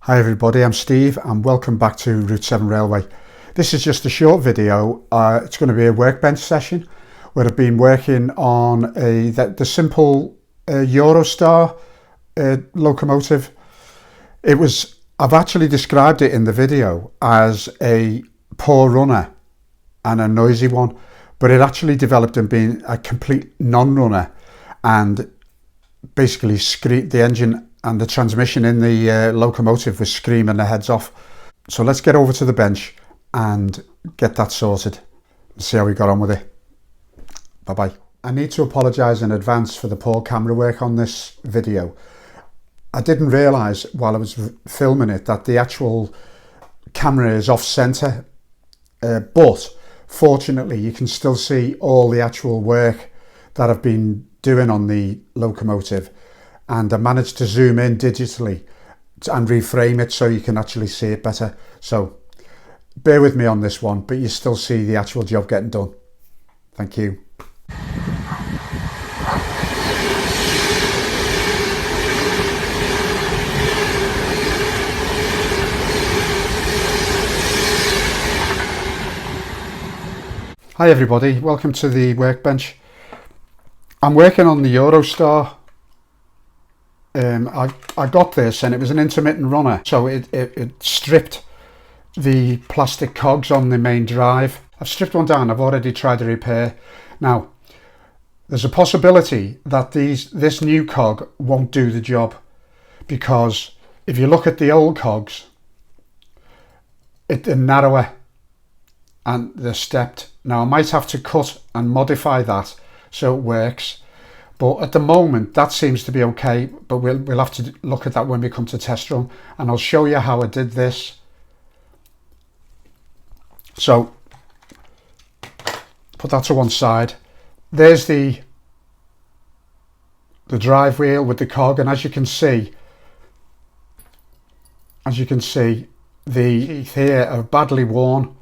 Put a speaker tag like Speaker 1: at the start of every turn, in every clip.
Speaker 1: Hi everybody, I'm Steve and welcome back to Route 7 Railway. This is just a short video. It's going to be a workbench session where I've been working on the simple Eurostar locomotive. I've actually described it in the video as a poor runner and a noisy one, but it actually developed in being a complete non-runner, and basically the engine and the transmission in the locomotive was screaming their heads off. So let's get over to the bench and get that sorted and see how we got on with it. Bye bye. I need to apologise in advance for the poor camera work on this video. I didn't realise while I was filming it that the actual camera is off centre, but fortunately you can still see all the actual work that I've been doing on the locomotive, and I managed to zoom in digitally and reframe it so you can actually see it better. So bear with me on this one, but you still see the actual job getting done. Thank you. Hi everybody, welcome to the workbench. I'm working on the Eurostar. I got this and it was an intermittent runner, so it stripped the plastic cogs on the main drive. I've stripped one down. I've already tried to repair. Now there's a possibility that this new cog won't do the job, because if you look at the old cogs, they're narrower and they're stepped. Now I might have to cut and modify that so it works, but at the moment that seems to be okay, but we'll have to look at that when we come to test run, and I'll show you how I did this. So put that to one side. There's the drive wheel with the cog, and as you can see the teeth here are badly worn,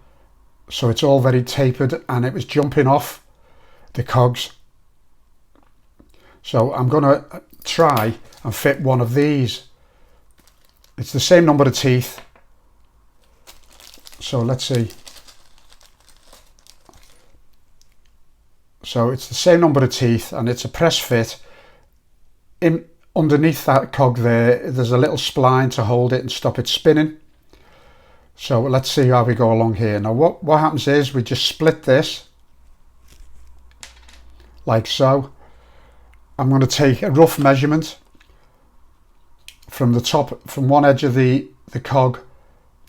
Speaker 1: so it's all very tapered and it was jumping off the cogs. So I'm going to try and fit one of these. It's the same number of teeth, so let's see. So it's the same number of teeth and it's a press fit. Underneath that cog there's a little spline to hold it and stop it spinning. So let's see how we go along here. Now what happens is we just split this like so. I'm going to take a rough measurement from the top, from one edge of the cog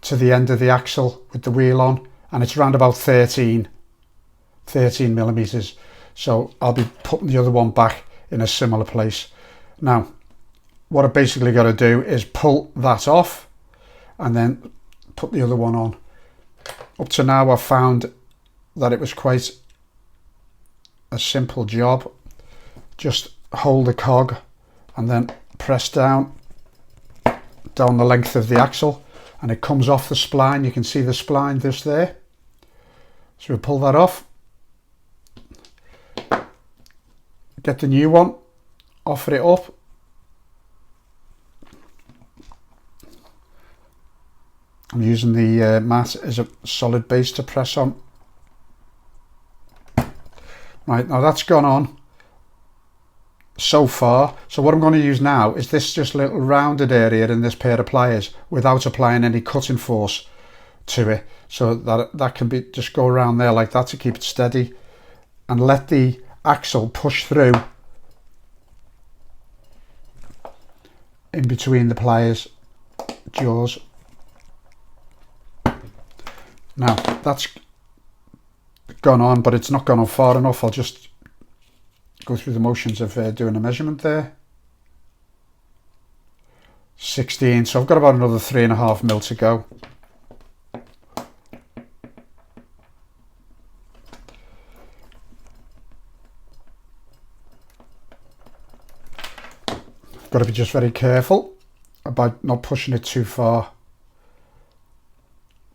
Speaker 1: to the end of the axle with the wheel on, and it's around about 13 millimeters. So I'll be putting the other one back in a similar place. Now what I basically got to do is pull that off and then put the other one on. Up to now I've found that it was quite a simple job. Just hold the cog and then press down the length of the axle and it comes off the spline. You can see the spline just there. So we pull that off, get the new one, offer it up, I'm using the mat as a solid base to press on. Right, now that's gone on so far. So what I'm going to use now is this just little rounded area in this pair of pliers without applying any cutting force to it, so that can be just go around there like that to keep it steady, and let the axle push through in between the pliers jaws. Now that's gone on, but it's not gone on far enough. I'll just go through the motions of doing a measurement there. 16, so I've got about another 3.5 mil to go. Got to be just very careful about not pushing it too far.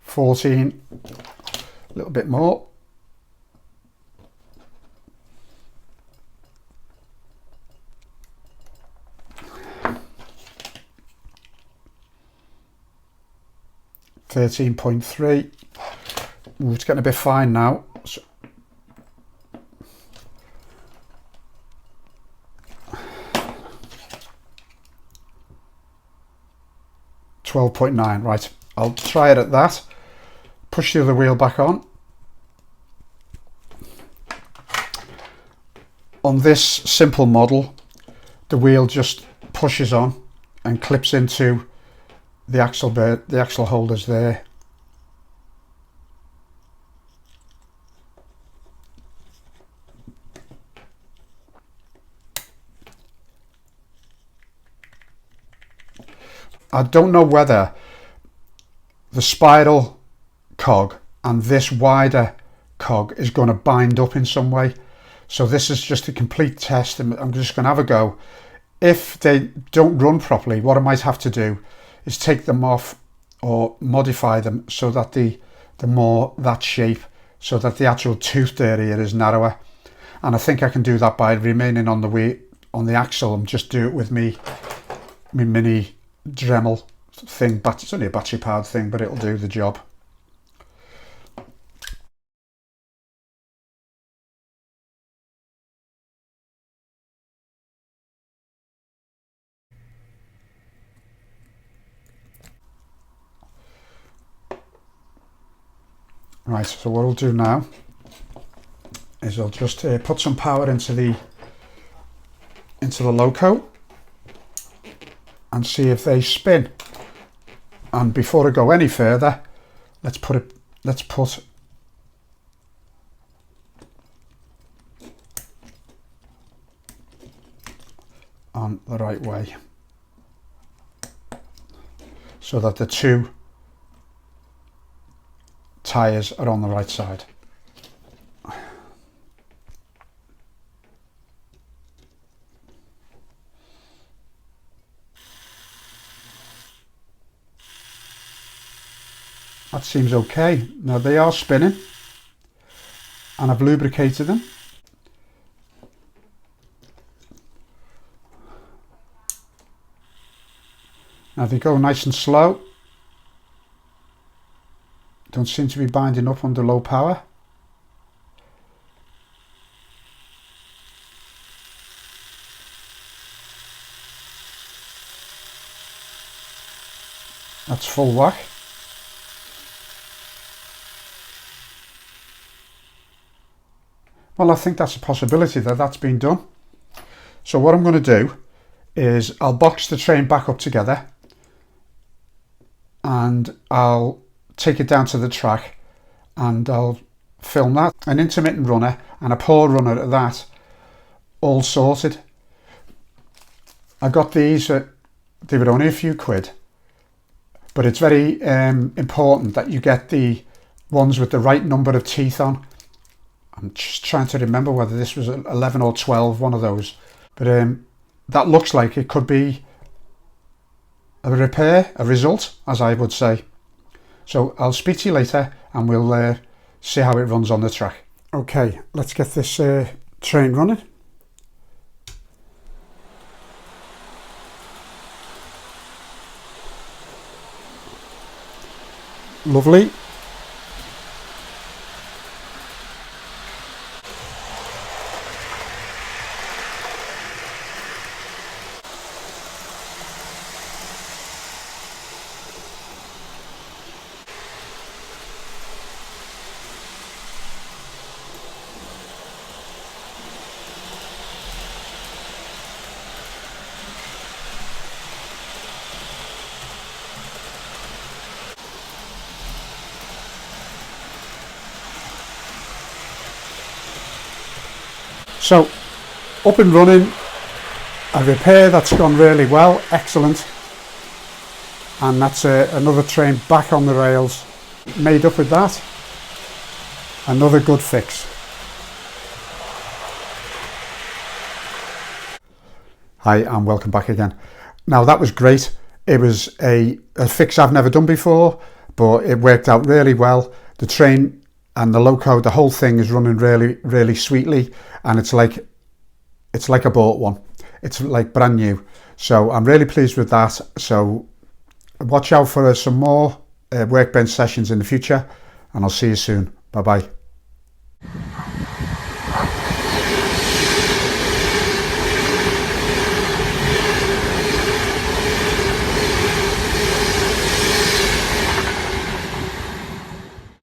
Speaker 1: 14, a little bit more. 13.3. It's getting a bit fine now. So 12.9, right, I'll try it at that. Push the other wheel back on. On this simple model, the wheel just pushes on and clips into the axle holders there. I don't know whether the spiral cog and this wider cog is going to bind up in some way. So this is just a complete test, and I'm just going to have a go. If they don't run properly, what I might have to do is take them off or modify them so that the more that shape, so that the actual toothed area is narrower. And I think I can do that by remaining on the axle and just do it with me mini Dremel thing. It's only a battery powered thing, but it'll do the job. Right, so what I'll do now is I'll just put some power into the loco and see if they spin. And before I go any further, let's put on the right way so that the two tyres are on the right side. That seems okay. Now they are spinning and I've lubricated them. Now they go nice and slow. Don't seem to be binding up under low power. That's full whack. Well, I think that's a possibility that that's been done. So what I'm going to do is I'll box the train back up together and I'll take it down to the track and I'll film that. An intermittent runner and a poor runner at that, all sorted. I got these, they were only a few quid, but it's very important that you get the ones with the right number of teeth on. I'm just trying to remember whether this was 11 or 12, one of those. But that looks like it could be a repair, a result, as I would say. So I'll speak to you later and we'll see how it runs on the track. Okay, let's get this train running. Lovely. So, up and running, a repair that's gone really well, excellent. And that's another train back on the rails. Made up with that, another good fix. Hi and welcome back again. Now that was great. It was a fix I've never done before, but it worked out really well. The train and the loco, the whole thing is running really sweetly, and it's like I bought one. It's like brand new. So I'm really pleased with that. So watch out for some more workbench sessions in the future, and I'll see you soon. Bye bye.